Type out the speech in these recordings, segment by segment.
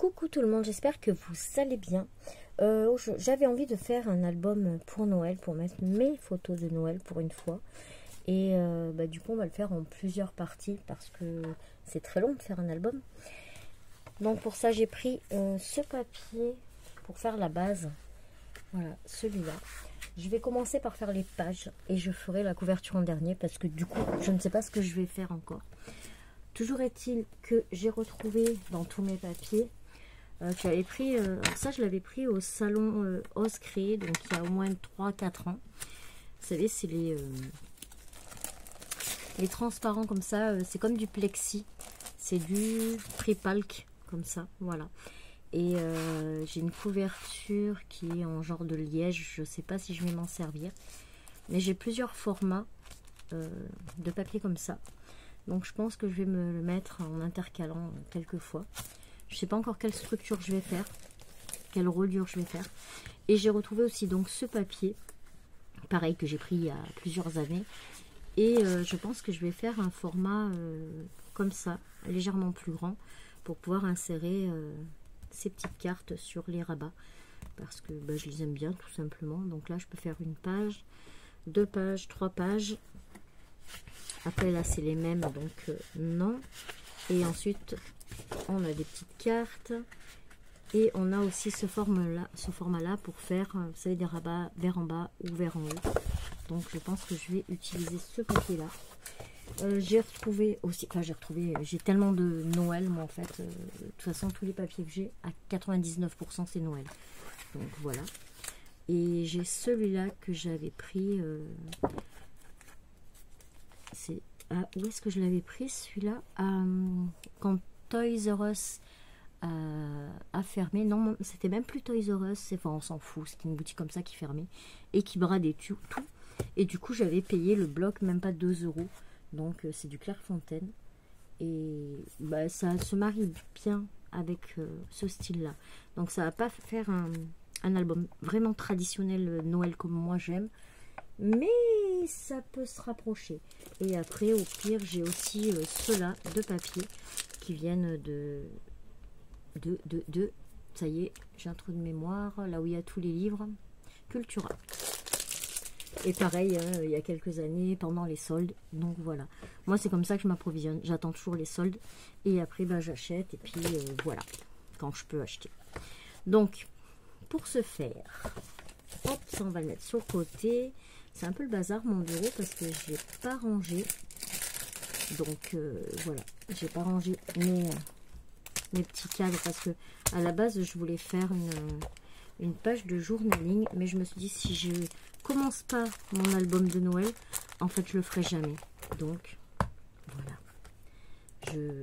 Coucou tout le monde, j'espère que vous allez bien. J'avais envie de faire un album pour Noël, pour mettre mes photos de Noël pour une fois. Et du coup on va le faire en plusieurs parties parce que c'est très long de faire un album. Donc pour ça j'ai pris ce papier pour faire la base. Voilà, celui-là. Je vais commencer par faire les pages et je ferai la couverture en dernier parce que du coup je ne sais pas ce que je vais faire encore. Toujours est-il que j'ai retrouvé dans tous mes papiers, j'avais pris, ça je l'avais pris au salon Ose Créer, donc il y a au moins 3-4 ans. Vous savez, c'est les transparents comme ça, c'est comme du plexi, c'est du Pripalk comme ça, voilà. Et j'ai une couverture qui est en genre de liège, je ne sais pas si je vais m'en servir. Mais j'ai plusieurs formats de papier comme ça. Donc je pense que je vais me le mettre en intercalant quelques fois. Je ne sais pas encore quelle structure je vais faire, quelle reliure je vais faire. Et j'ai retrouvé aussi donc ce papier, pareil que j'ai pris il y a plusieurs années. Et je pense que je vais faire un format comme ça, légèrement plus grand, pour pouvoir insérer ces petites cartes sur les rabats. Parce que je les aime bien tout simplement. Donc là je peux faire une page, 2 pages, 3 pages. Après là c'est les mêmes, donc non. Et ensuite on a des petites cartes. Et on a aussi ce format là pour faire, vous savez, des rabats vers en bas ou vers en haut. Donc je pense que je vais utiliser ce papier là. J'ai retrouvé aussi, j'ai tellement de Noël moi en fait. De toute façon tous les papiers que j'ai, à 99% c'est Noël. Donc voilà. Et j'ai celui-là que j'avais pris. Où est-ce que je l'avais pris celui-là? Quand Toys R Us a fermé. Non, c'était même plus Toys R Us. Enfin, on s'en fout. C'était une boutique comme ça qui fermait et qui bradait tout. Et du coup, j'avais payé le bloc même pas 2 €. Donc, c'est du Clairefontaine. Et ça se marie bien avec ce style-là. Donc, ça va pas faire un album vraiment traditionnel Noël comme moi j'aime. Mais ça peut se rapprocher. Et après au pire j'ai aussi ceux-là de papier qui viennent de ça y est, j'ai un trou de mémoire, là où il y a tous les livres, Cultura. Et pareil il y a quelques années pendant les soldes. Donc voilà, moi c'est comme ça que je m'approvisionne, j'attends toujours les soldes et après j'achète et puis voilà, quand je peux acheter. Donc pour ce faire, hop, ça on va le mettre sur le côté. C'est un peu le bazar mon bureau parce que je n'ai pas rangé. Donc voilà, j'ai pas rangé mes petits cadres parce que à la base je voulais faire une page de journaling. Mais je me suis dit si je commence pas mon album de Noël, en fait je le ferai jamais. Donc voilà,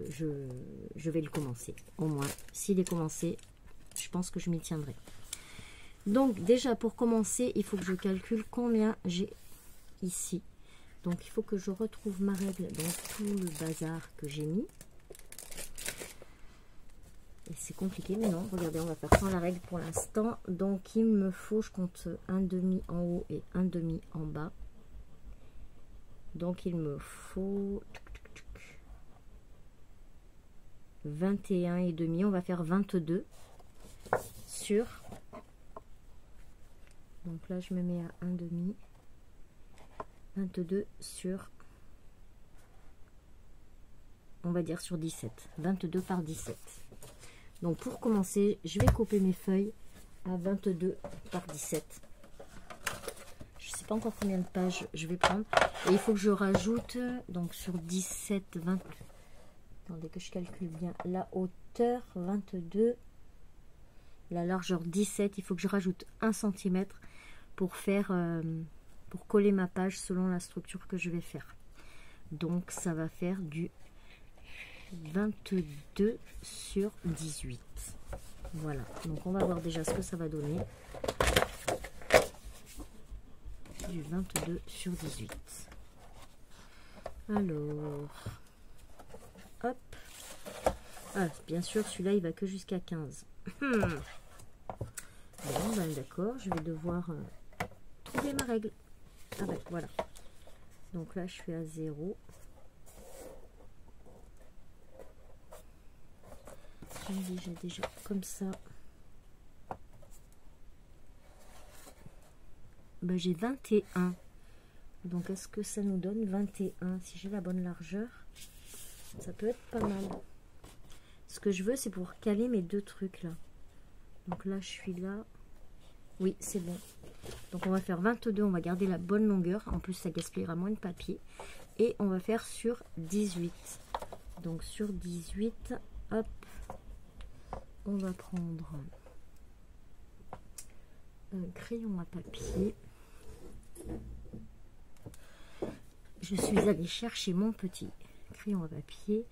je vais le commencer. Au moins, s'il est commencé, je pense que je m'y tiendrai. Donc déjà pour commencer, il faut que je calcule combien j'ai ici. Donc il faut que je retrouve ma règle dans tout le bazar que j'ai mis. Et c'est compliqué, mais non, regardez, on va faire sans la règle pour l'instant. Donc il me faut, je compte un demi en haut et un demi en bas. Donc il me faut 21 et demi, on va faire 22 sur... Donc là, je me mets à 1,5. 22 sur, on va dire sur 17. 22 par 17. Donc pour commencer, je vais couper mes feuilles à 22 par 17. Je ne sais pas encore combien de pages je vais prendre. Et il faut que je rajoute, donc sur 17, 20. Attendez que je calcule bien. La hauteur, 22. La largeur, 17. Il faut que je rajoute 1 cm pour faire pour coller ma page selon la structure que je vais faire. Donc ça va faire du 22 sur 18. Voilà, donc on va voir déjà ce que ça va donner. Du 22 sur 18. Alors hop, bien sûr celui-là il va que jusqu'à 15. Bon, d'accord, je vais devoir trouver ma règle. Voilà. Donc là, je suis à 0. déjà comme ça. Ben, j'ai 21. Donc est-ce que ça nous donne 21? Si j'ai la bonne largeur, ça peut être pas mal. Ce que je veux, c'est pour caler mes deux trucs là. Donc là, je suis là. Oui, c'est bon. Donc on va faire 22, on va garder la bonne longueur. En plus, ça gaspillera moins de papier. Et on va faire sur 18. Donc sur 18, hop, on va prendre un crayon à papier. Je suis allée chercher mon petit crayon à papier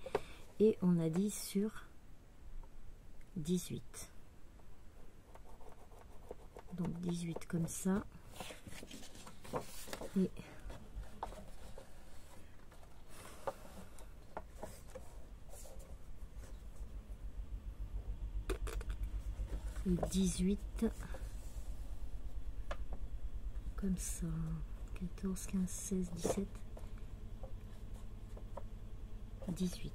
et on a dit sur 18. Donc 18 comme ça. Et et 18 comme ça. 14, 15, 16, 17, 18.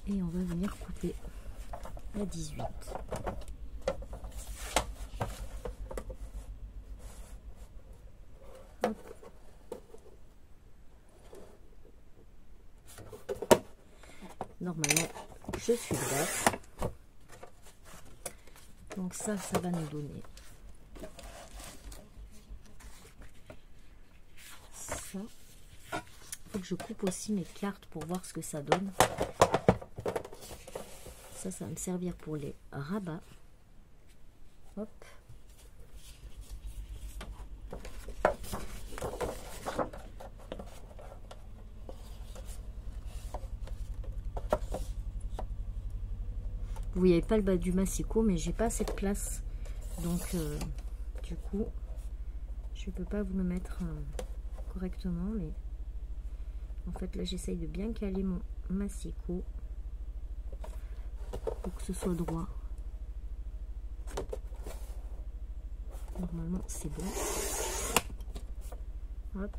Et on va venir couper à 18. Hop. Normalement, je suis droite. Donc ça va nous donner ça. Il faut que je coupe aussi mes cartes pour voir ce que ça donne. Ça va me servir pour les rabats. Hop. Vous voyez pas le bas du massicot, mais j'ai pas assez de place. Donc, du coup, je peux pas vous le mettre correctement. Mais en fait, là, j'essaye de bien caler mon massicot pour que ce soit droit. Normalement, c'est bon. Hop.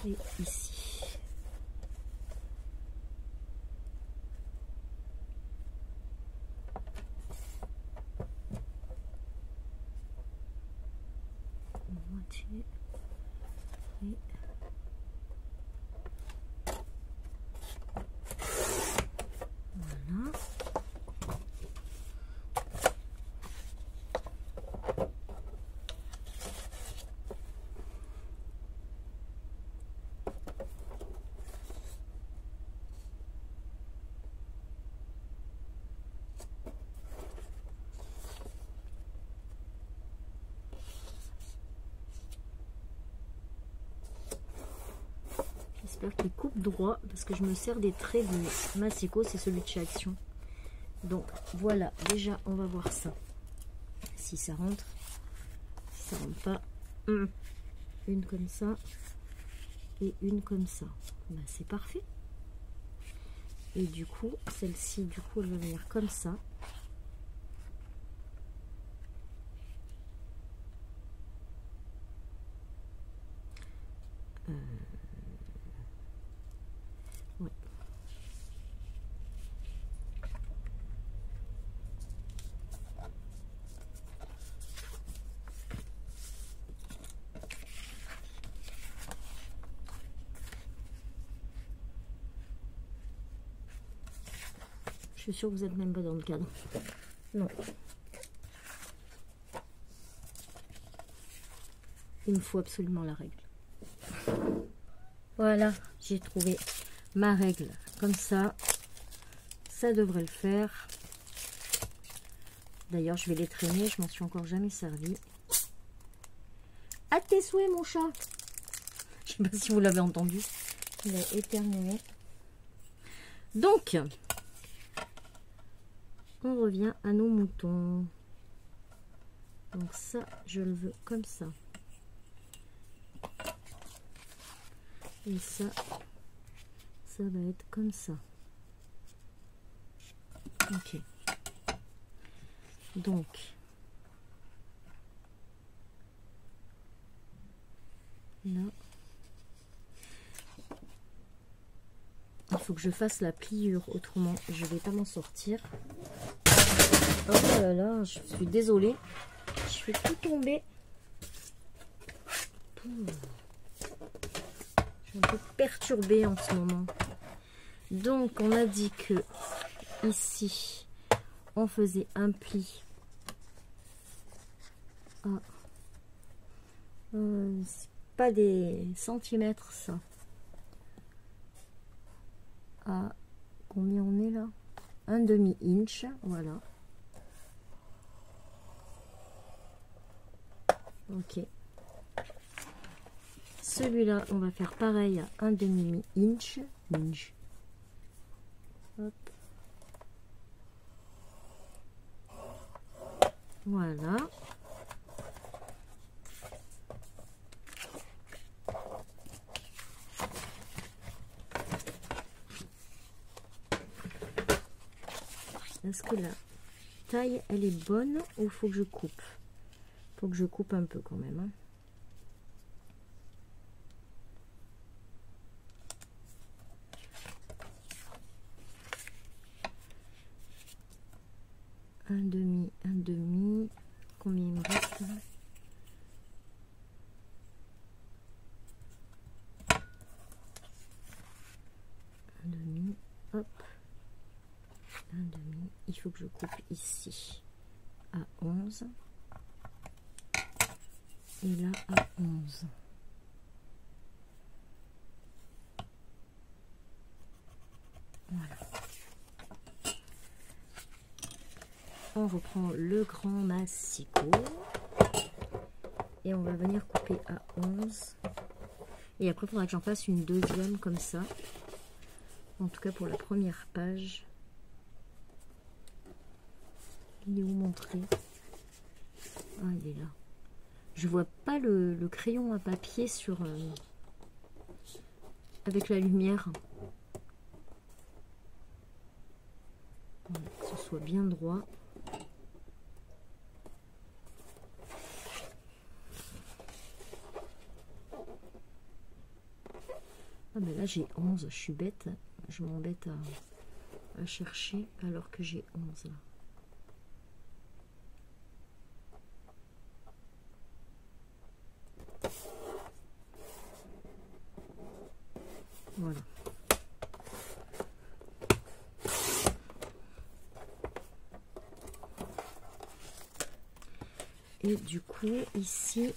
Et ici. Moitié. Et voilà. J'espère qu'il coupe droit parce que je me sers des traits du massicot, c'est celui de chez Action. Donc voilà, déjà on va voir ça. Si ça rentre, si ça rentre pas, une comme ça et une comme ça. Ben, c'est parfait. Et du coup, celle-ci, du coup, elle va venir comme ça. Ouais. Je suis sûre que vous n'êtes même pas dans le cadre. Non. Il me faut absolument la règle. Voilà, j'ai trouvé ma règle comme ça. Ça devrait le faire. D'ailleurs, je vais les traîner. Je m'en suis encore jamais servi. À tes souhaits, mon chat. Je sais pas si vous l'avez entendu. Il a éternué. Donc, on revient à nos moutons. Donc ça, je le veux comme ça. Et ça va être comme ça. Ok. Donc, faut que je fasse la pliure, autrement je vais pas m'en sortir. Oh là là, je suis désolée, je fais tout tomber. Je suis un peu perturbée en ce moment. Donc on a dit que ici on faisait un pli à c'est pas des centimètres ça. À combien on est là? Un demi-inch, voilà. Ok. Celui-là, on va faire pareil à un demi-inch. Hop. Voilà. Est-ce que la taille, elle est bonne ou faut que je coupe? Faut que je coupe un peu quand même. Hein. Un demi. Combien il me reste là? Un demi. Hop. Un demi. Il faut que je coupe ici à 11. Et là à 11. Voilà. On reprend le grand massicot et on va venir couper à 11. Et après, il faudra que j'en fasse une deuxième comme ça. En tout cas pour la première page. Il est où mon trait? Ah, il est là. Je vois pas le crayon à papier sur avec la lumière. Voilà, que ce soit bien droit. Ah ben là j'ai 11, je suis bête. Je m'embête à chercher alors que j'ai 11 là. Voilà. Et du coup, ici,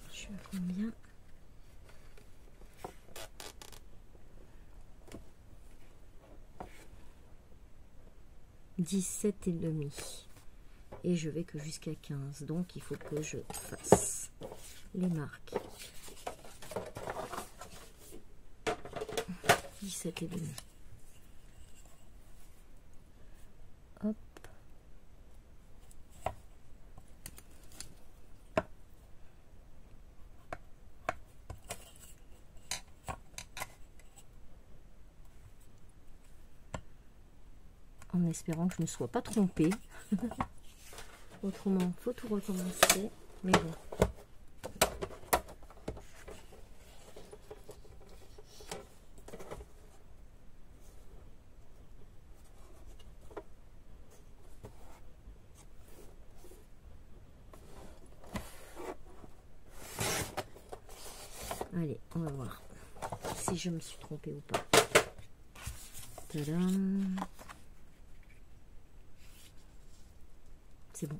je suis à combien? « 17,5 » et je vais que jusqu'à 15, donc il faut que je fasse les marques. 17,5. Hop. En espérant que je ne me sois pas trompée. Autrement, faut tout recommencer. Mais bon. Allez, on va voir si je me suis trompée ou pas. Tadam. C'est bon.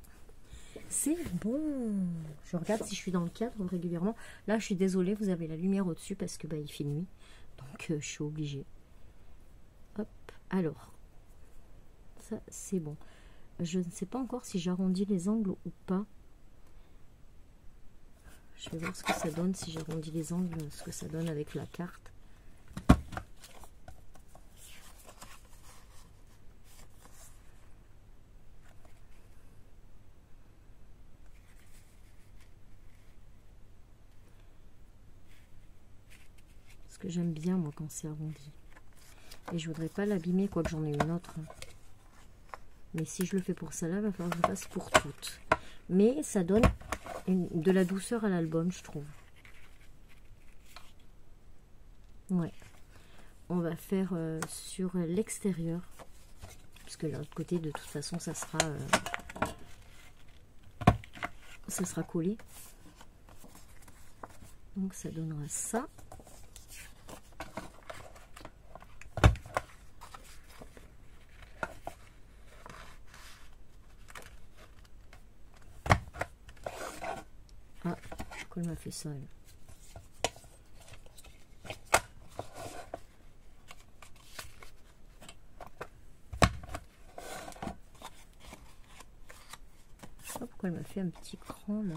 C'est bon. Je regarde si je suis dans le cadre régulièrement. Là, je suis désolée, vous avez la lumière au-dessus parce que bah, il fait nuit. Donc, je suis obligée. Hop. Alors, ça, c'est bon. Je ne sais pas encore si j'arrondis les angles ou pas. Je vais voir ce que ça donne si j'arrondis les angles, ce que ça donne avec la carte. Parce que j'aime bien moi quand c'est arrondi. Et je voudrais pas l'abîmer, quoique j'en ai une autre. Mais si je le fais pour celle-là, il va falloir que je le fasse pour toutes. Mais ça donne de la douceur à l'album, je trouve. Ouais. On va faire sur l'extérieur. Parce que l'autre côté, de toute façon, ça sera collé. Donc ça donnera ça. Ah, pourquoi elle m'a fait ça elle? Pourquoi elle m'a fait un petit cran là?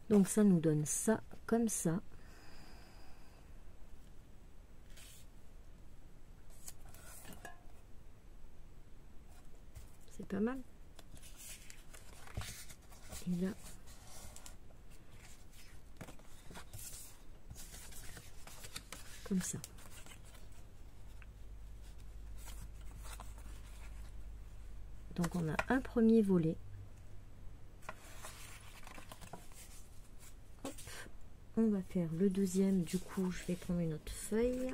Donc ça nous donne ça comme ça. C'est pas mal. Et là, comme ça. Donc on a un premier volet. Hop. On va faire le deuxième. Du coup, je vais prendre une autre feuille.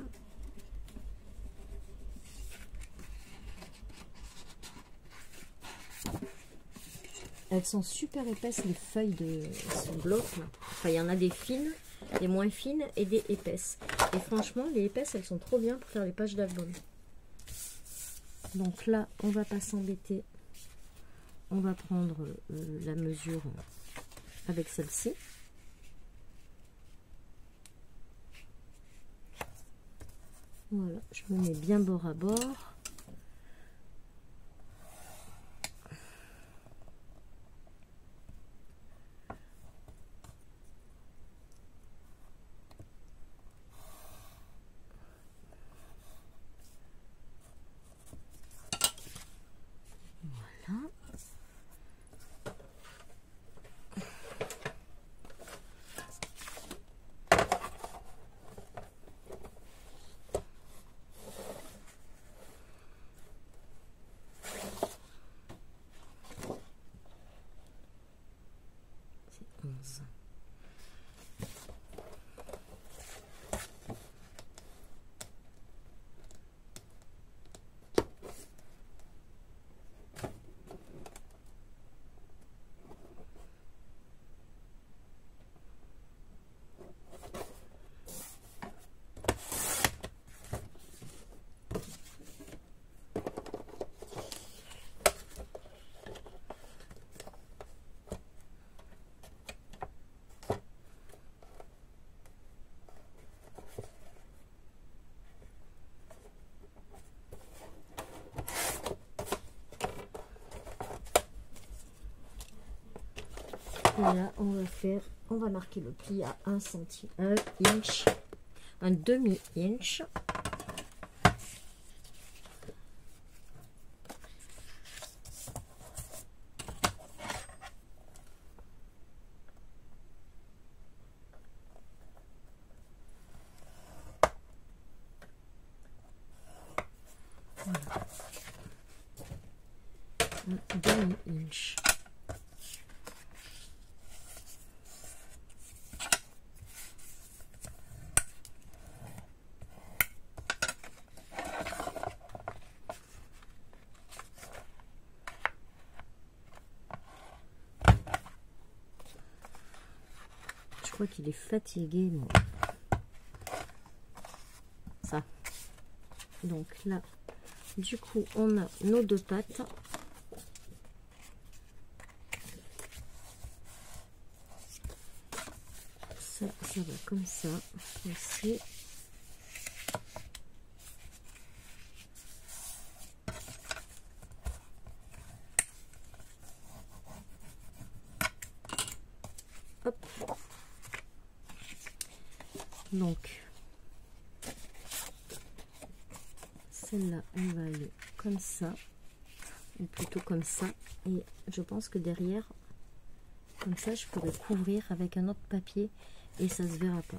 Elles sont super épaisses les feuilles de ce bloc là. Enfin, il y en a des fines, des moins fines et des épaisses. Et franchement, les épaisses, elles sont trop bien pour faire les pages d'album. Donc là, on va pas s'embêter. On va prendre la mesure avec celle-ci. Voilà, je me mets bien bord à bord. Voilà. C'est 11. Là, on va marquer le pli à 1 cm, 1 inch, un demi-inch. Voilà. Un demi-inch. Je crois qu'il est fatigué, moi. Ça. Donc là, du coup, on a nos deux pattes. Ça va comme ça aussi. Hop. Donc, celle-là, on va aller comme ça, ou plutôt comme ça. Et je pense que derrière, comme ça, je pourrais couvrir avec un autre papier et ça se verra pas.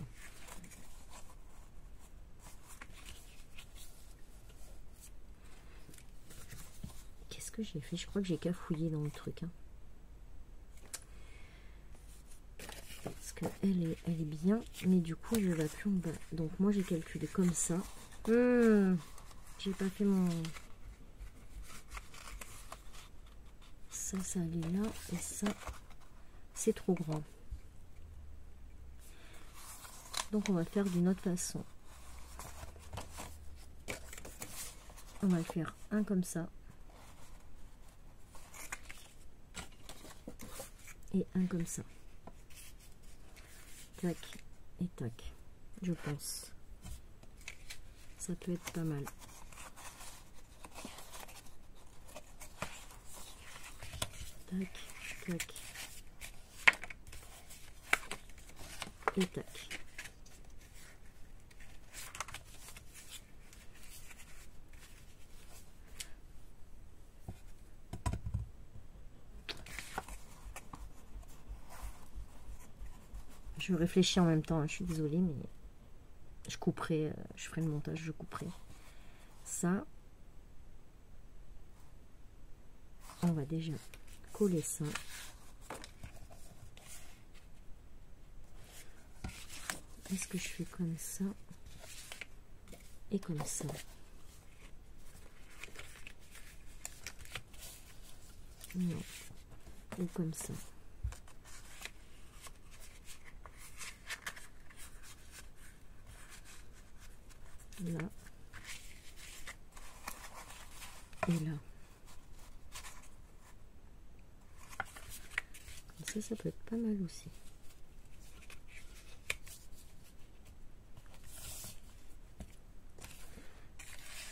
que j'ai fait? Je crois que j'ai cafouillé dans le truc. Hein. Parce qu'elle est bien, mais du coup, je ne vais plus en bas. Donc, moi, j'ai calculé comme ça. J'ai pas fait mon... Ça allait là. Et ça, c'est trop grand. Donc, on va le faire d'une autre façon. On va le faire un comme ça. Et un comme ça. Tac et tac. Je pense. Ça peut être pas mal. Tac, tac. Et tac. Je réfléchis en même temps, hein, je suis désolée, mais je couperai, je ferai le montage, je couperai. Ça, on va déjà coller ça. Est-ce que je fais comme ça et comme ça? Non, ou comme ça. Là et là. Comme ça peut être pas mal aussi.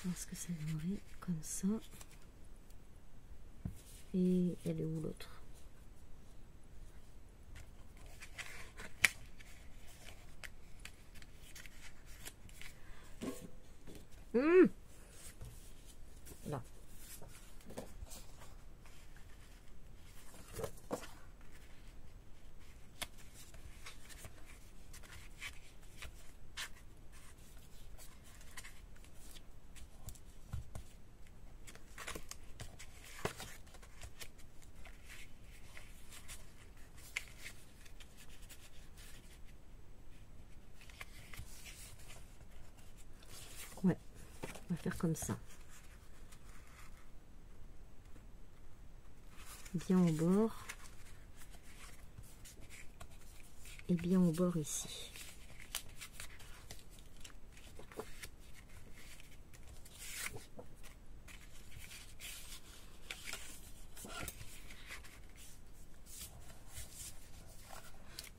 Parce que ça donnerait comme ça. Et elle est où l'autre? Là. Ouais, on va faire comme ça. Bien au bord. Et bien au bord ici.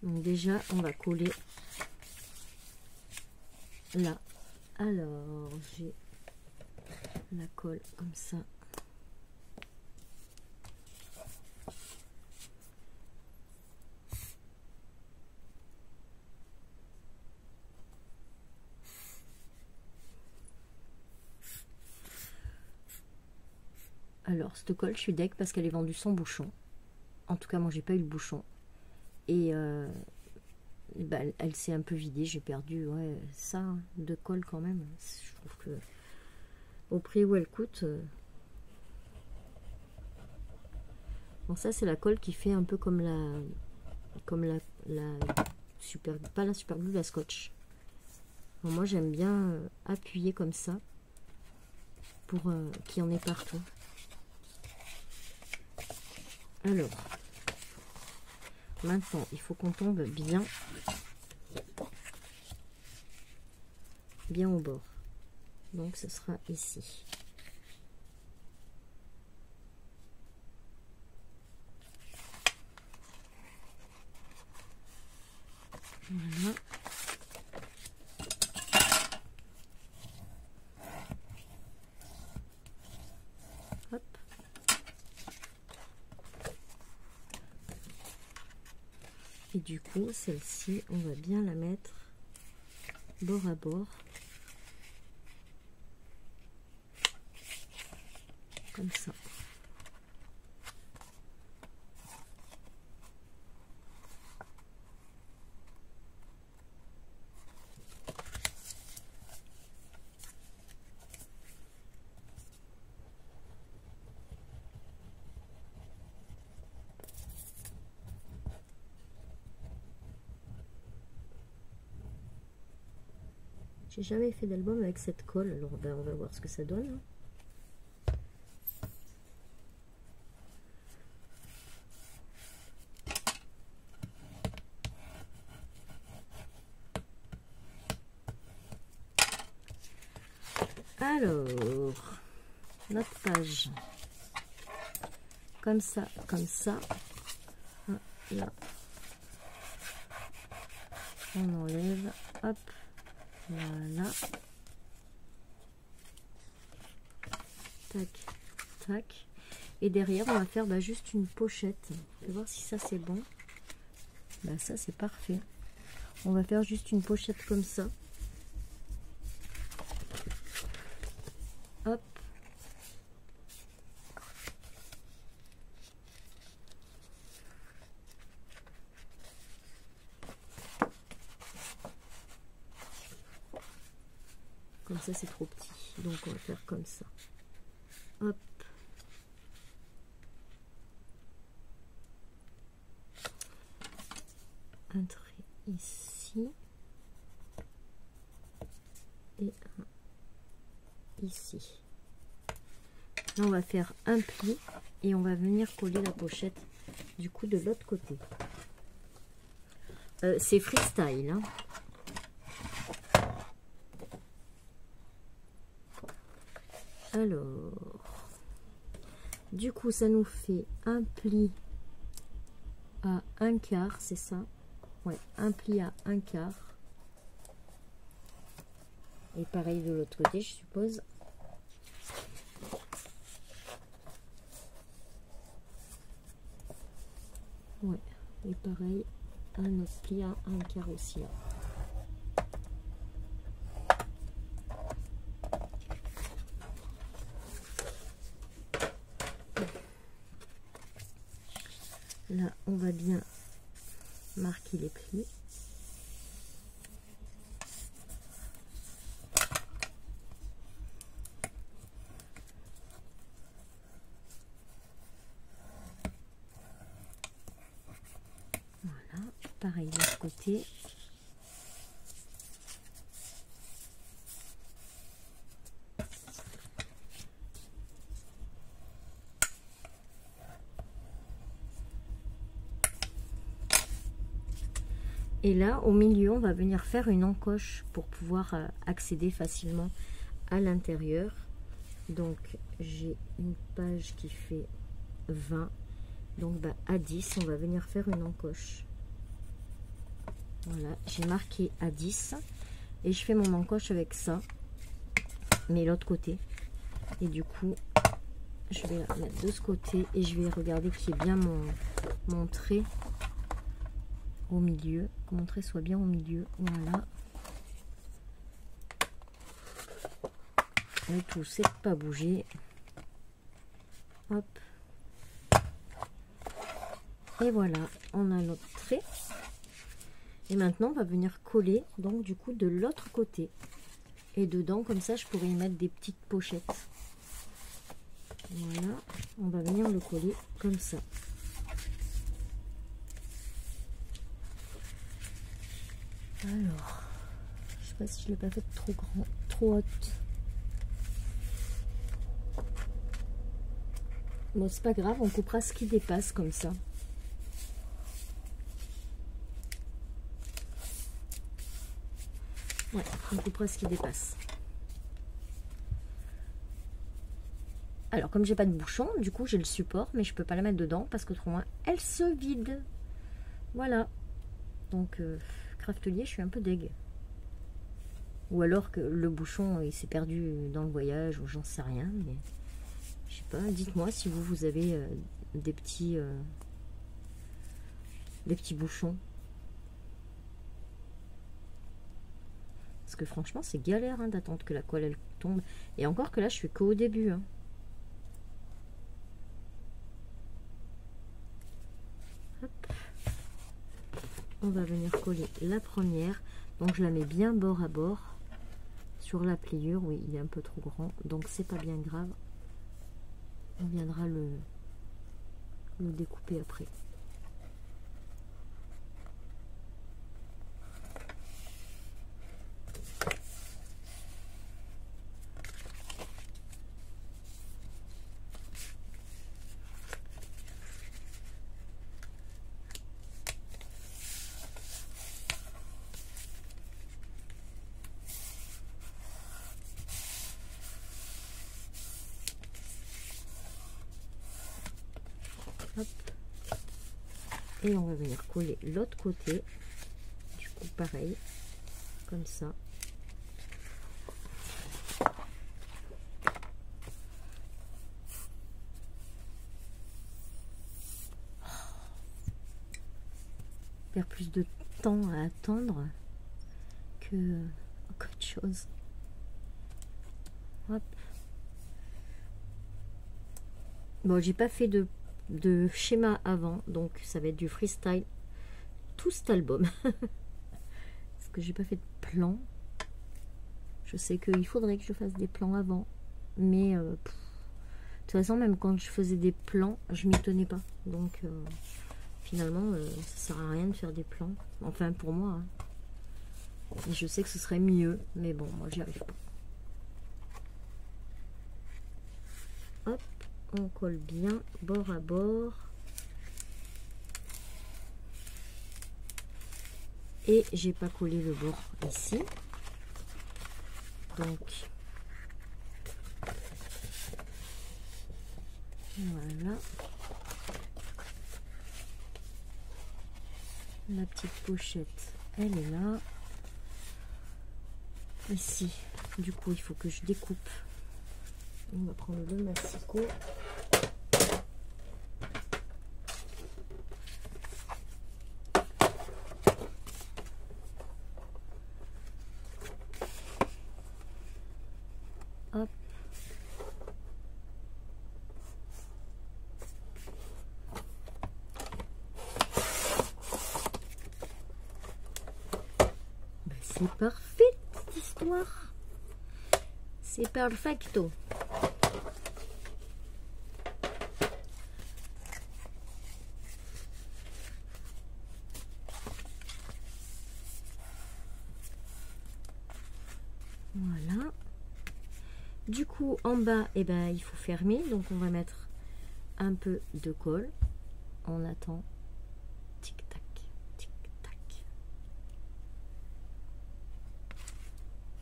Donc déjà, on va coller là. Alors, j'ai la colle comme ça. Alors, cette colle, je suis deg parce qu'elle est vendue sans bouchon. En tout cas, moi, j'ai pas eu le bouchon. Et bah, elle s'est un peu vidée. J'ai perdu ça de colle quand même. Je trouve que au prix où elle coûte... Bon, ça, c'est la colle qui fait un peu comme la super... Pas la super glue, la scotch. Bon, moi, j'aime bien appuyer comme ça pour qu'il y en ait partout. Alors, maintenant, il faut qu'on tombe bien au bord. Donc, ce sera ici. Voilà. Hop. Et du coup, celle-ci, on va bien la mettre bord à bord. Comme ça. J'ai jamais fait d'album avec cette colle, alors ben, on va voir ce que ça donne. Alors, notre page, comme ça, là, on enlève, hop, voilà, tac, tac, et derrière on va faire bah, juste une pochette. On va voir si ça c'est bon. Bah ça c'est parfait. On va faire juste une pochette comme ça. Hop. Comme ça c'est trop petit, donc on va faire comme ça. Hop. Un trait ici et un ici. Là on va faire un pli et on va venir coller la pochette du coup de l'autre côté. C'est freestyle, hein. Alors, du coup ça nous fait un pli à 1/4, c'est ça? Ouais, un pli à 1/4. Et pareil de l'autre côté, je suppose. Ouais, et pareil, un autre pli à 1/4 aussi. Là. Là, on va bien marquer les plis. Voilà, pareil de l'autre côté. Et là, au milieu, on va venir faire une encoche pour pouvoir accéder facilement à l'intérieur. Donc, j'ai une page qui fait 20. Donc, bah, à 10, on va venir faire une encoche. Voilà, j'ai marqué à 10. Et je fais mon encoche avec ça. Mais l'autre côté. Et du coup, je vais la mettre de ce côté. Et je vais regarder qu'il y ait bien mon trait au milieu, que mon trait soit bien au milieu. Voilà. Le tout, c'est de pas bouger. Hop. Et voilà, on a notre trait. Et maintenant, on va venir coller, donc du coup, de l'autre côté. Et dedans, comme ça, je pourrais y mettre des petites pochettes. Voilà, on va venir le coller comme ça. Alors, je sais pas si je l'ai pas fait trop grand, trop haute. Bon, c'est pas grave, on coupera ce qui dépasse comme ça. Ouais, on coupera ce qui dépasse. Alors, comme j'ai pas de bouchon, du coup, j'ai le support, mais je peux pas la mettre dedans parce qu'autrement, elle se vide. Voilà. Donc, Craftelier, je suis un peu deg. Ou alors que le bouchon, il s'est perdu dans le voyage, ou j'en sais rien. Mais je sais pas, dites-moi si vous avez des petits bouchons. Parce que franchement, c'est galère hein, d'attendre que la colle elle tombe. Et encore que là, je suis qu'au début. Hein. Hop. On va venir coller la première. Donc je la mets bien bord à bord. Sur la pliure, oui, il est un peu trop grand. Donc c'est pas bien grave. On viendra le découper après. Et on va venir coller l'autre côté. Du coup, pareil, comme ça. Faire plus de temps à attendre que qu'autre chose. Hop. Bon, j'ai pas fait de schéma avant, donc ça va être du freestyle tout cet album. Parce que j'ai pas fait de plan. Je sais qu'il faudrait que je fasse des plans avant, mais de toute façon, même quand je faisais des plans, je m'y tenais pas. Donc finalement, ça sert à rien de faire des plans. Enfin, pour moi. Hein. Et je sais que ce serait mieux, mais bon, moi, j'y arrive pas. Hop, on colle bien, bord à bord. Et j'ai pas collé le bord ici. Donc, voilà. La petite pochette, elle est là. Ici, du coup, il faut que je découpe. On va prendre le massicot. Hop. Ben, c'est parfait cette histoire. C'est perfecto. Voilà. Du coup, en bas, eh ben, il faut fermer. Donc, on va mettre un peu de colle. On attend. Tic-tac, tic-tac.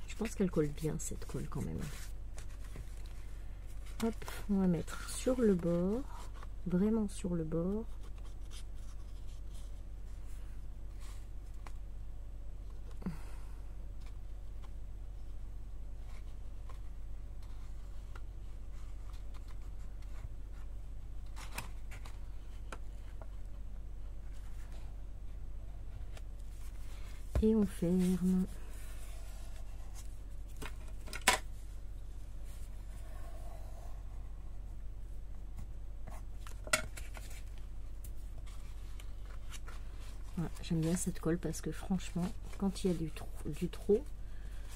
Je pense qu'elle colle bien, cette colle, quand même. Hop, on va mettre sur le bord. Vraiment sur le bord. Et on ferme. Voilà, j'aime bien cette colle parce que franchement, quand il y a du trop,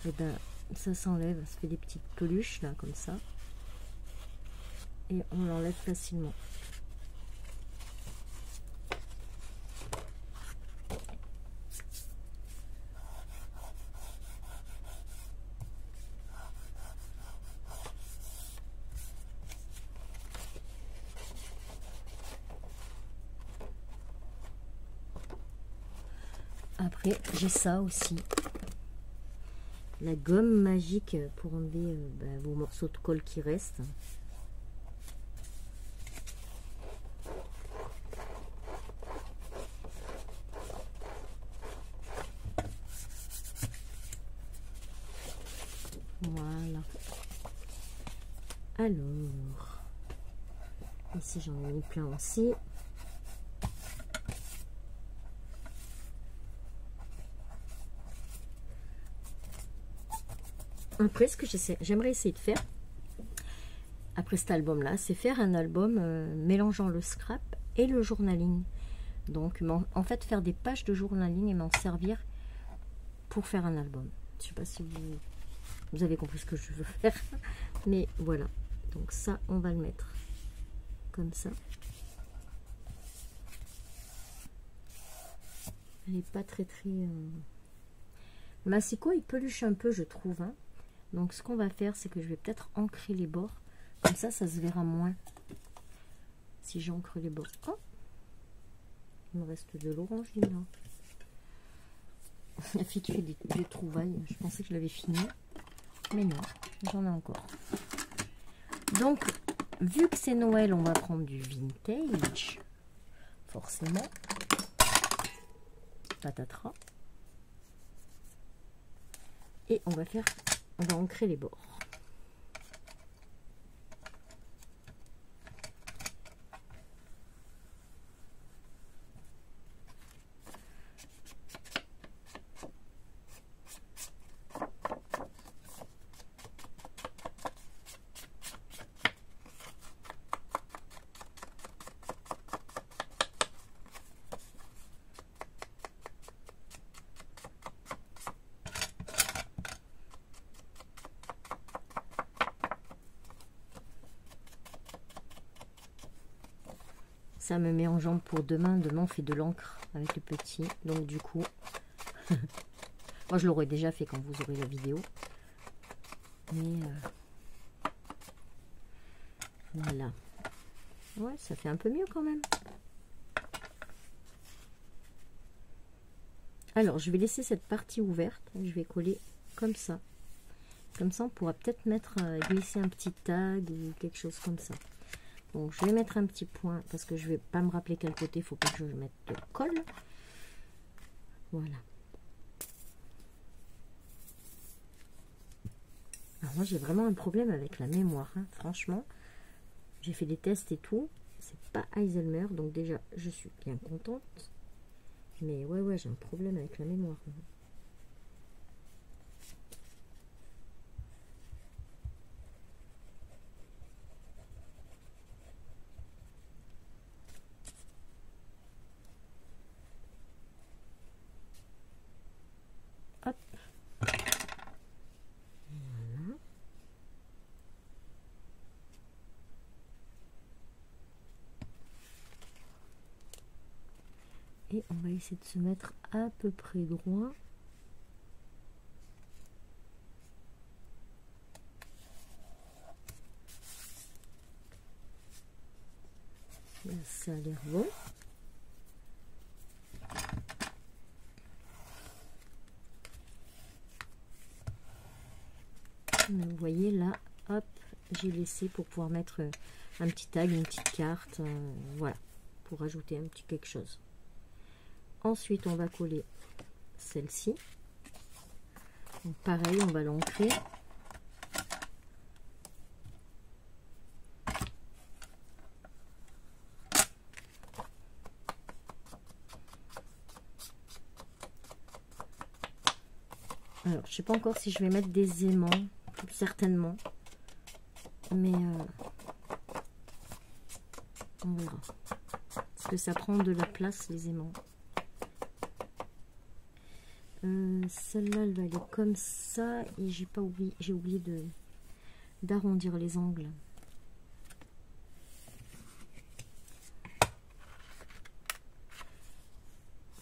et ben, ça s'enlève, ça fait des petites peluches là comme ça. Et on l'enlève facilement. Après, j'ai ça aussi. La gomme magique pour enlever vos morceaux de colle qui restent. Voilà. Alors, ici j'en ai mis plein aussi. Après, ce que j'aimerais essayer de faire, après cet album-là, c'est faire un album mélangeant le scrap et le journaling. Donc, en fait, faire des pages de journaling et m'en servir pour faire un album. Je ne sais pas si vous avez compris ce que je veux faire, mais voilà. Donc ça, on va le mettre comme ça. Elle n'est pas très... Le massicot, il peluche un peu, je trouve. Hein. Donc, ce qu'on va faire, c'est que je vais peut-être ancrer les bords. Comme ça, ça se verra moins. Si j'ancre les bords. Oh, il me reste de l'orange là. La fille qui fait des trouvailles. Je pensais que je l'avais fini. Mais non, j'en ai encore. Donc, vu que c'est Noël, on va prendre du vintage. forcément. Patatras. Et on va ancrer les bords. Ça me met en jambe pour demain. Demain, on fait de l'encre avec le petit. Donc, du coup, moi, je l'aurais déjà fait quand vous aurez la vidéo. Mais voilà. Ouais, ça fait un peu mieux quand même. Alors, je vais laisser cette partie ouverte. Je vais coller comme ça. Comme ça, on pourra peut-être glisser un petit tag ou quelque chose comme ça. Donc, je vais mettre un petit point parce que je vais pas me rappeler quel côté. Il faut pas que je mette de colle. Voilà. Alors, moi, j'ai vraiment un problème avec la mémoire. Hein. Franchement, j'ai fait des tests et tout. C'est pas Alzheimer. Donc, déjà, je suis bien contente. Mais ouais, j'ai un problème avec la mémoire. Hop. Voilà. Et on va essayer de se mettre à peu près droit. Là, ça a l'air bon. Mais vous voyez là, hop, j'ai laissé pour pouvoir mettre un petit tag, une petite carte, voilà, pour ajouter un petit quelque chose. Ensuite, on va coller celle-ci. Donc pareil, on va l'ancrer. Alors, je sais pas encore si je vais mettre des aimants, certainement, mais on verra. Parce que ça prend de la place, les aimants. Celle-là, elle va aller comme ça, et j'ai oublié d'arrondir les angles.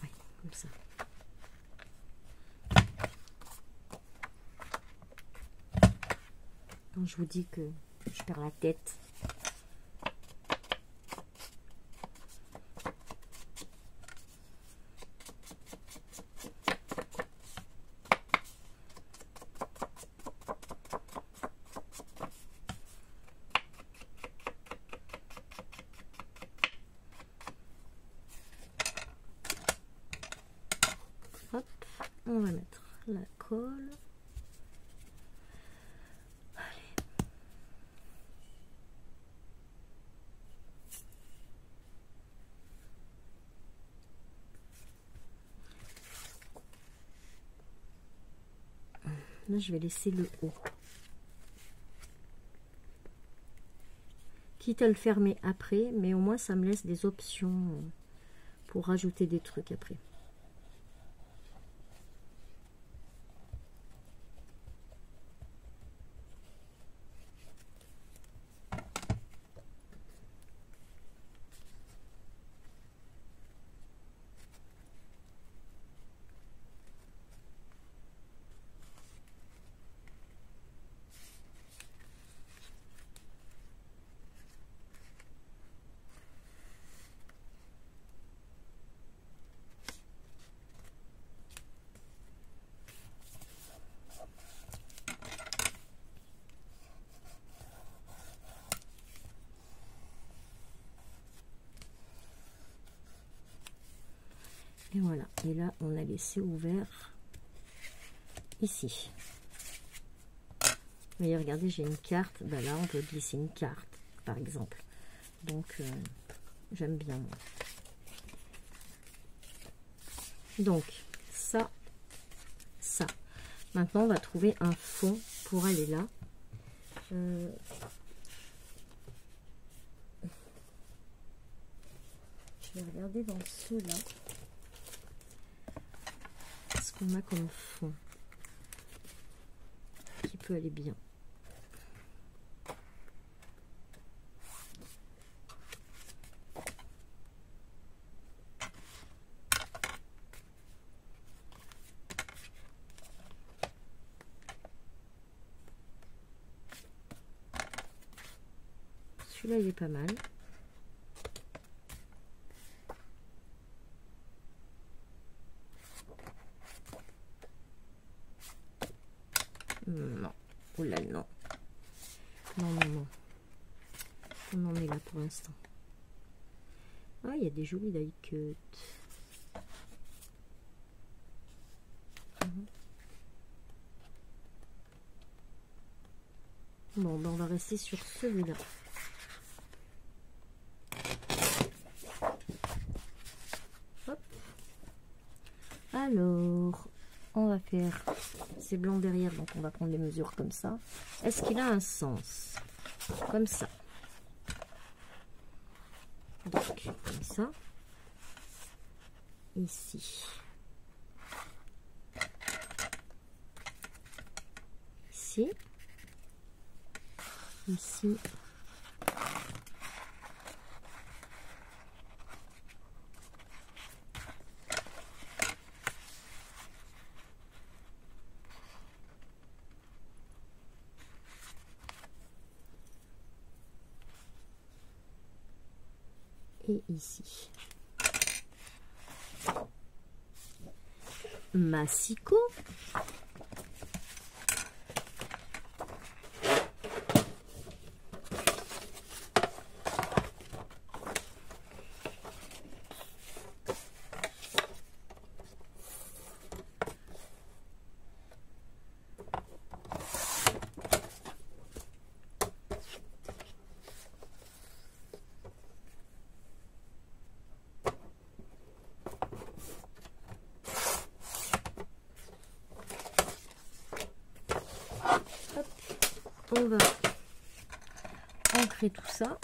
Ouais, comme ça. Quand je vous dis que je perds la tête. Hop, on va mettre la colle. Là, je vais laisser le haut. Quitte à le fermer après, mais au moins ça me laisse des options pour rajouter des trucs après. Et voilà, et là on a laissé ouvert ici. Mais regardez, j'ai une carte, ben là on peut glisser une carte par exemple, donc j'aime bien moi. Donc ça, maintenant on va trouver un fond pour aller là. Je vais regarder dans ceux-là ce qu'on a comme fond qui peut aller bien. Celui-là il est pas mal. Non, oula non. Non. On en est là pour l'instant. Ah, il y a des jolis die cut. Bon, ben on va rester sur celui-là. Hop. Alors, on va faire... C'est blanc derrière, donc on va prendre les mesures comme ça. Est-ce qu'il a un sens? Comme ça. Donc, comme ça. Ici. Ici. Ici. Et ici. Massicot. On va ancrer tout ça.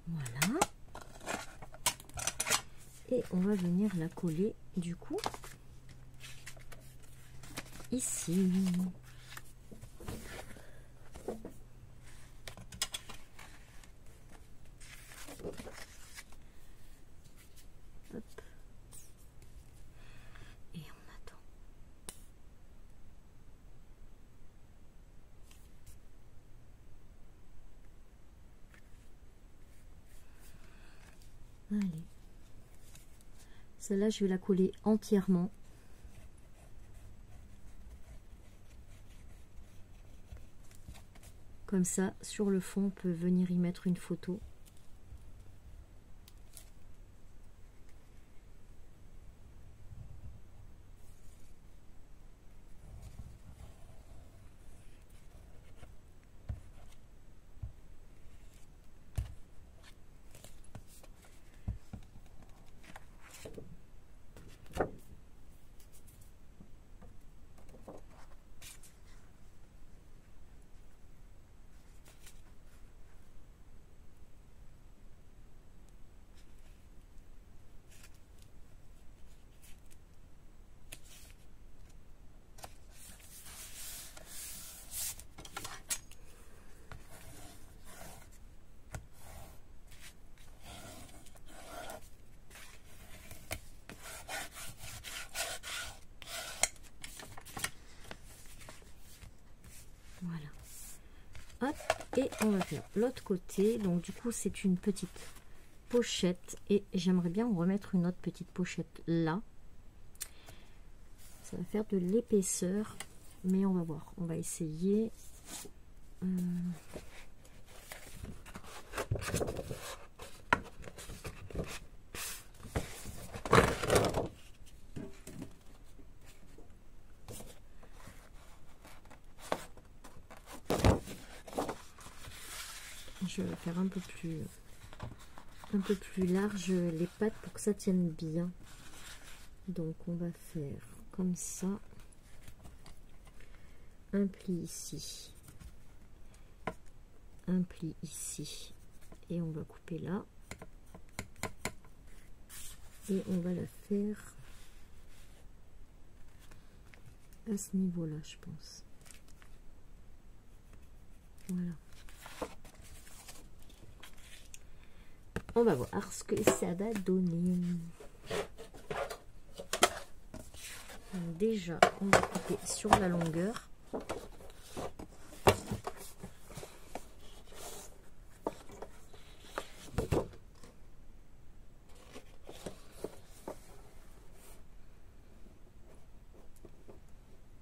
Voilà. Et on va venir la coller du coup ici. Hop. Et on attend. Allez. Celle-là, je vais la coller entièrement. Comme ça, sur le fond, on peut venir y mettre une photo. on va faire l'autre côté. Donc du coup c'est une petite pochette et j'aimerais bien en remettre une autre petite pochette là. Ça va faire de l'épaisseur, mais on va voir, on va essayer. Je vais faire un peu plus large les pattes pour que ça tienne bien. Donc on va faire comme ça, un pli ici, un pli ici, et on va couper là, et on va la faire à ce niveau là, je pense. Voilà. On va voir ce que ça va donner. Donc déjà, on va couper sur la longueur.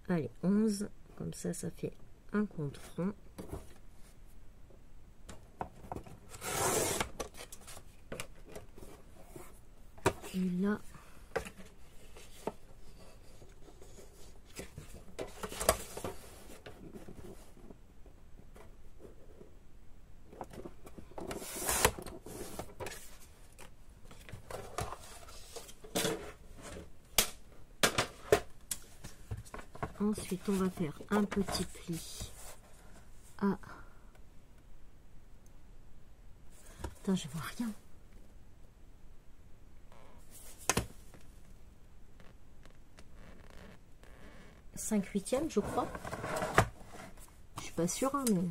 Allez, 11, comme ça, ça fait un compte rond. Et là, ensuite on va faire un petit pli à... Attends, je vois rien. Cinq huitièmes, je crois. Je suis pas sûre, hein, mais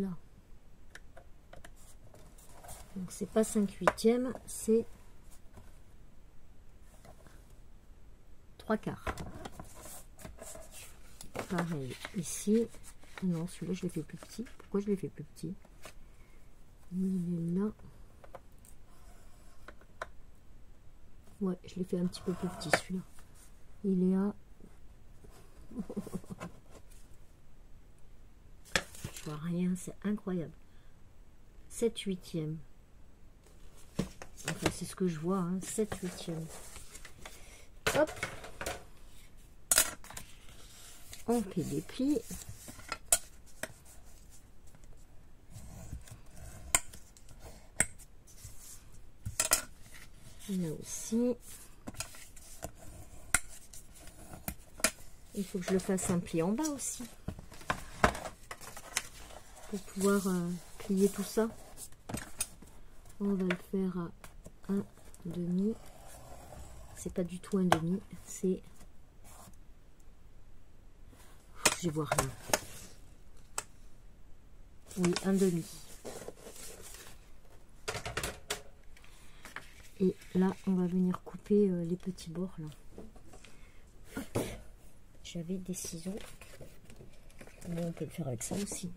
là. Donc c'est pas 5 huitièmes, c'est 3/4. Pareil ici. Non, celui-là je l'ai fait plus petit. Pourquoi je l'ai fait plus petit? Il est là. Ouais, je l'ai fait un petit peu plus petit celui-là. Il est à... Je vois rien, c'est incroyable. 7 huitièmes. Enfin, c'est ce que je vois, hein, 7 huitièmes. Hop. On fait des plis. Là aussi. Il faut que je le fasse un pli en bas aussi. Pour pouvoir plier tout ça. On va le faire à un demi. C'est pas du tout un demi, c'est... Je vois rien. Oui, un demi. Et là, on va venir couper les petits bords là. J'avais des ciseaux. Bon, on peut le faire avec ça aussi.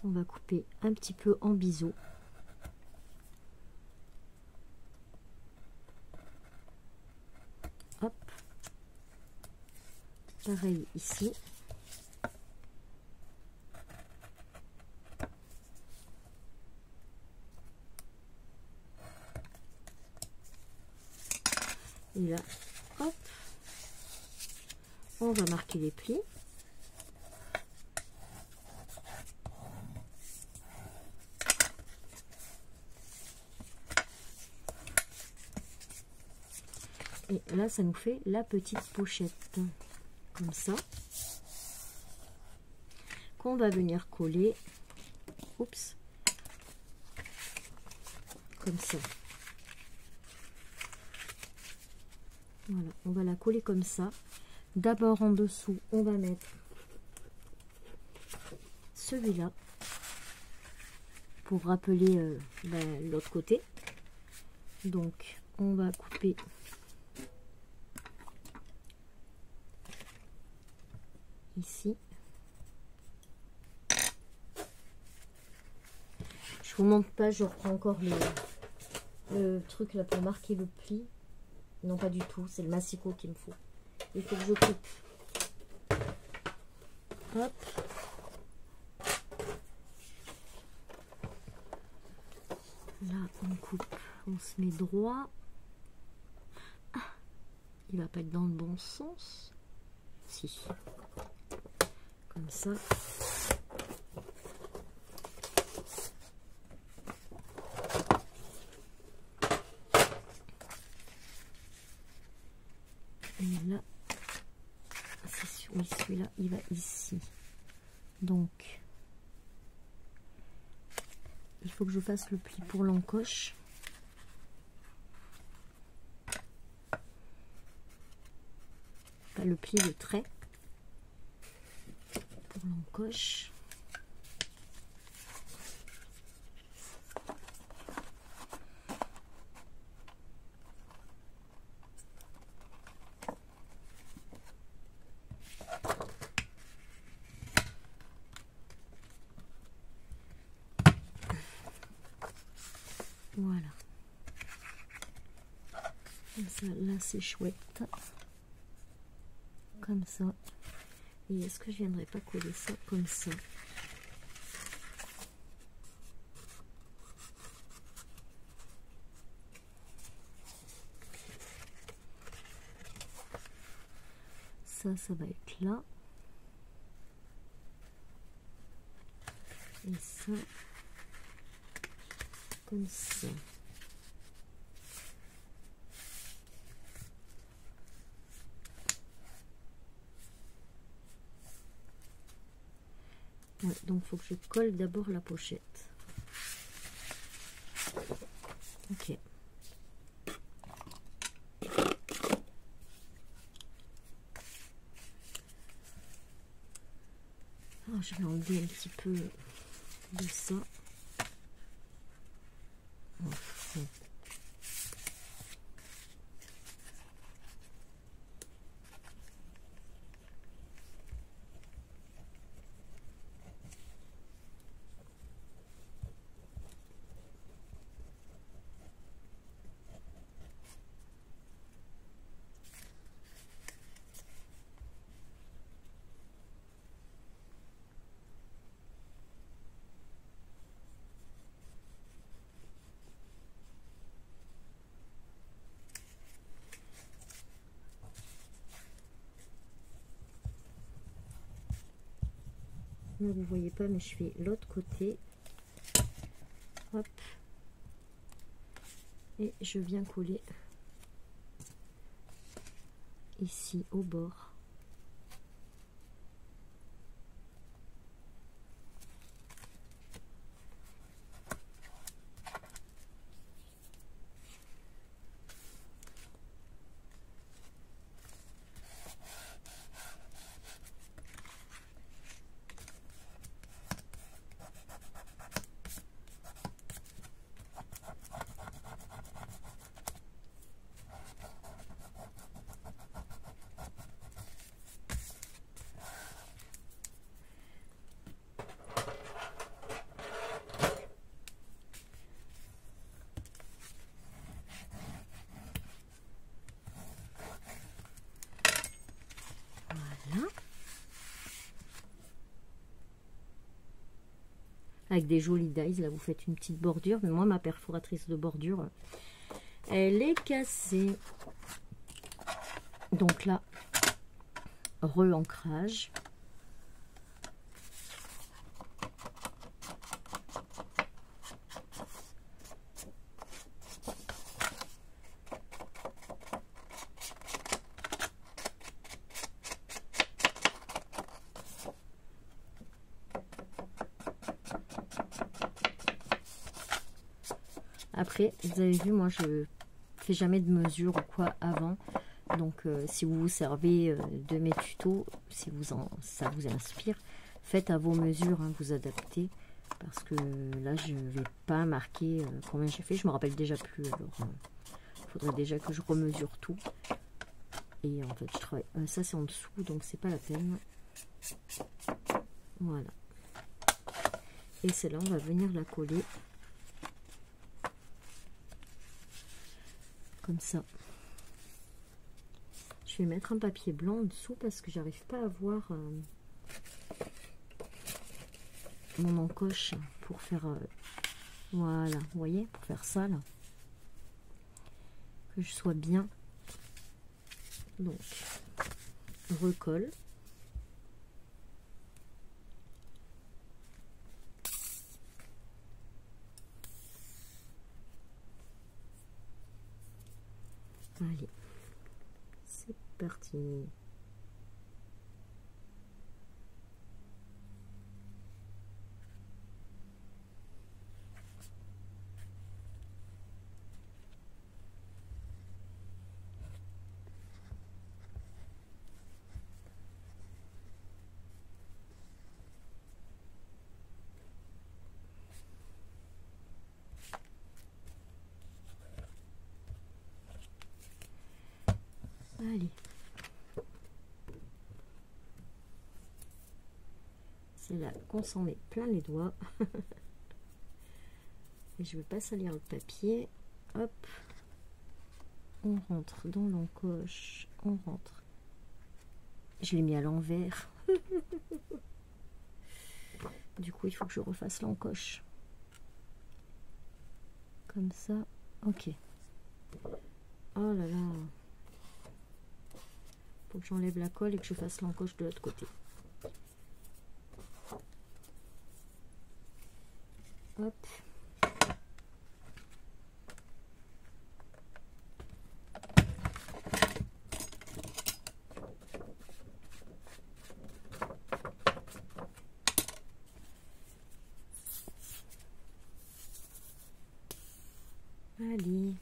On va couper un petit peu en biseau. Hop. Pareil ici. Et là, hop. On va marquer les plis. Et là, ça nous fait la petite pochette, comme ça, qu'on va venir coller, oups, comme ça. Voilà, on va la coller comme ça. D'abord en dessous, on va mettre celui-là pour rappeler l'autre côté. Donc, on va couper ici. Je vous montre pas, je reprends encore le truc là pour marquer le pli. Non, pas du tout, c'est le massicot qu'il me faut. Il faut que je coupe. Hop. Là, on coupe, on se met droit. Ah, il va pas être dans le bon sens. Si. Comme ça. Et là, c'est sûr, oui, celui-là, il va ici. Donc, il faut que je fasse le pli pour l'encoche. Pas le pli, le trait. Pour l'encoche. Voilà. Comme ça, là c'est chouette. Comme ça. Et est-ce que je viendrai pas coller ça comme ça? Ça va être là. Et ça, comme ça. Ouais, donc il faut que je colle d'abord la pochette. Ok. Alors, je vais enlever un petit peu de ça. Là, vous voyez pas, mais je fais l'autre côté. Hop. Et je viens coller ici au bord. Avec des jolies dies, là vous faites une petite bordure, mais moi ma perforatrice de bordure elle est cassée, donc là re-ancrage. Après, vous avez vu, moi je fais jamais de mesure ou quoi avant. Donc si vous vous servez de mes tutos, si ça vous inspire, faites à vos mesures, hein, vous adaptez. Parce que là, je vais pas marquer combien j'ai fait. Je me rappelle déjà plus. Alors, il faudrait déjà que je remesure tout. Et en fait, je travaille. Ça, c'est en dessous, donc c'est pas la peine. Voilà. Et celle-là, on va venir la coller comme ça. Je vais mettre un papier blanc en dessous parce que j'arrive pas à voir mon encoche pour faire voilà, vous voyez, pour faire ça là, que je sois bien. Donc recolle. Allez, c'est parti. Allez. C'est là qu'on s'en met plein les doigts. Et je ne veux pas salir le papier. Hop. On rentre dans l'encoche. On rentre. Je l'ai mis à l'envers. Du coup, il faut que je refasse l'encoche. Comme ça. Ok. Oh là là. Faut que j'enlève la colle et que je fasse l'encoche de l'autre côté. Hop. Allez.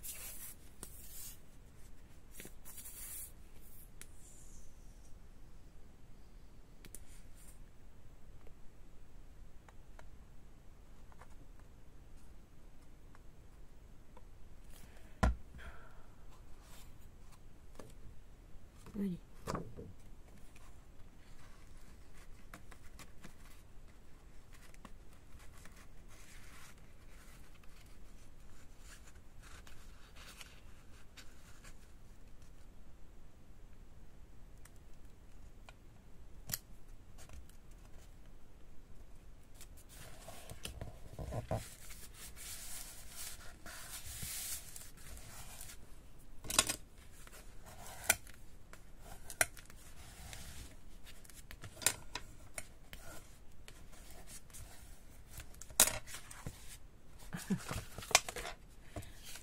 Allez.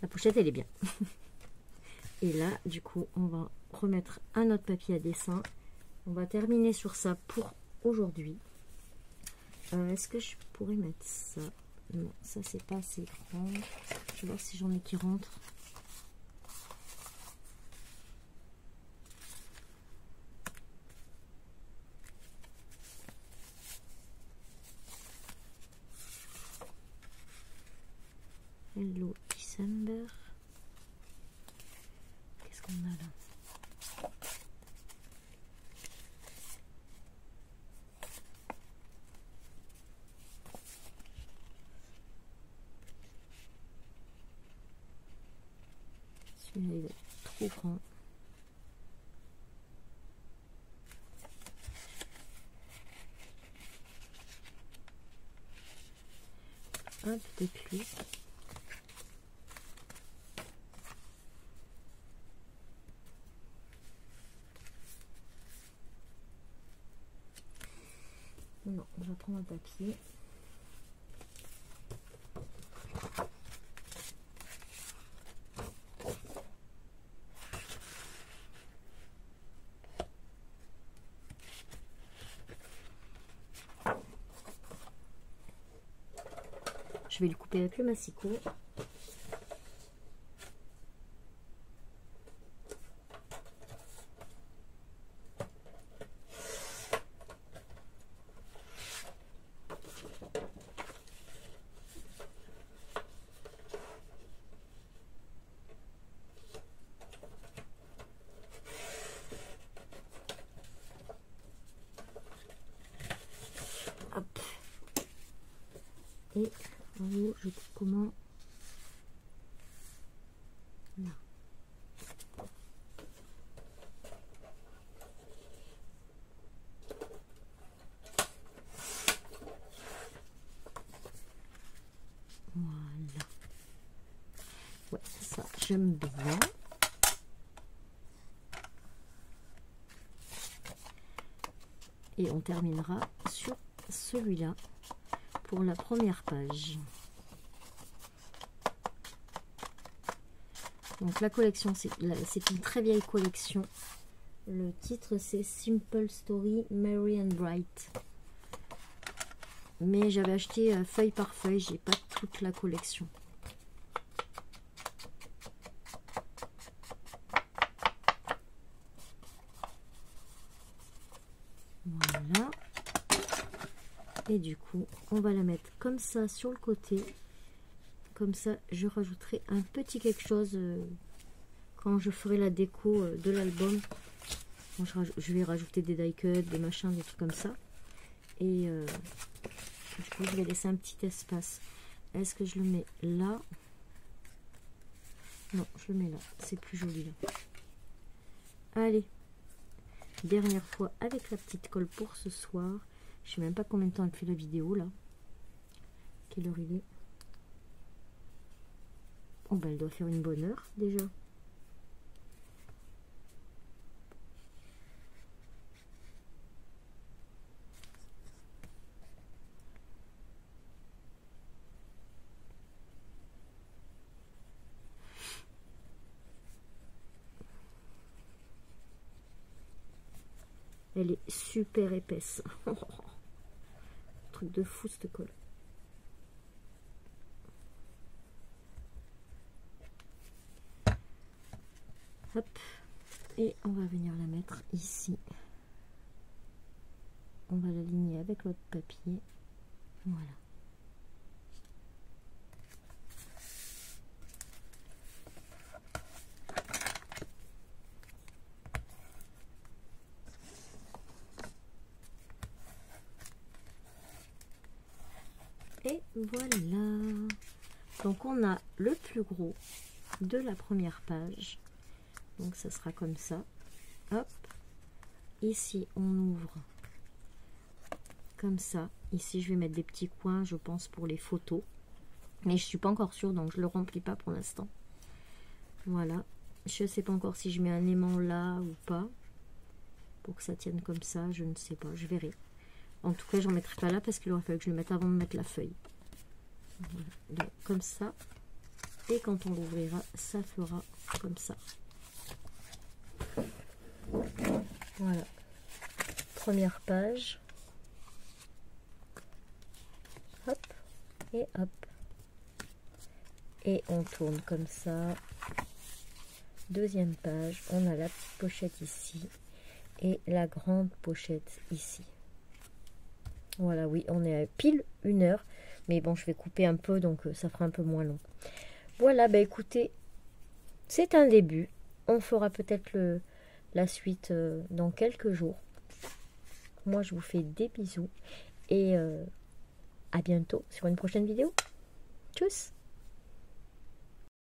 La pochette elle est bien. Et là du coup on va remettre un autre papier à dessin. On va terminer sur ça pour aujourd'hui. Est-ce que je pourrais mettre ça? Non, ça c'est pas assez grand. Je vais voir si j'en ai qui rentrent. Hello December. Qu'est-ce qu'on a là? Celui-là il est trop grand. Hop, déplie. Non, on va prendre un papier. Je vais le couper avec le massicot. Hop. Et en haut, je coupe comment? Là. Ouais, ça, j'aime bien. Et on terminera sur celui-là pour la première page. Donc la collection, c'est une très vieille collection. Le titre c'est Simple Story Merry and Bright. Mais j'avais acheté feuille par feuille, j'ai pas toute la collection. Voilà. Et du coup, on va la mettre comme ça sur le côté. Comme ça, je rajouterai un petit quelque chose quand je ferai la déco de l'album. Bon, je vais rajouter des die cuts, des machins, des trucs comme ça. Et du coup, je vais laisser un petit espace. Est-ce que je le mets là? Non, je le mets là. C'est plus joli là. Allez. Dernière fois avec la petite colle pour ce soir. Je sais même pas combien de temps elle fait la vidéo là. Quelle heure il est? Oh ben elle doit faire une bonne heure déjà. Elle est super épaisse. Truc de fou cette colle. Hop. Et on va venir la mettre ici. On va l'aligner avec l'autre papier. Voilà. Et voilà. Donc on a le plus gros de la première page. Donc ça sera comme ça. Hop. Ici on ouvre comme ça. Ici je vais mettre des petits coins, je pense, pour les photos. Mais je suis pas encore sûre, donc je le remplis pas pour l'instant. Voilà. Je sais pas encore si je mets un aimant là ou pas. Pour que ça tienne comme ça, je ne sais pas, je verrai. En tout cas, j'en mettrai pas là parce qu'il aurait fallu que je le mette avant de mettre la feuille. Voilà. Donc comme ça. Et quand on l'ouvrira, ça fera comme ça. Voilà. Première page. Hop. Et hop. Et on tourne comme ça. Deuxième page. On a la petite pochette ici. Et la grande pochette ici. Voilà, oui, on est à pile 1 heure. Mais bon, je vais couper un peu, donc ça fera un peu moins long. Voilà, bah écoutez, c'est un début. On fera peut-être la suite dans quelques jours. Moi, je vous fais des bisous. Et à bientôt sur une prochaine vidéo. Tchuss!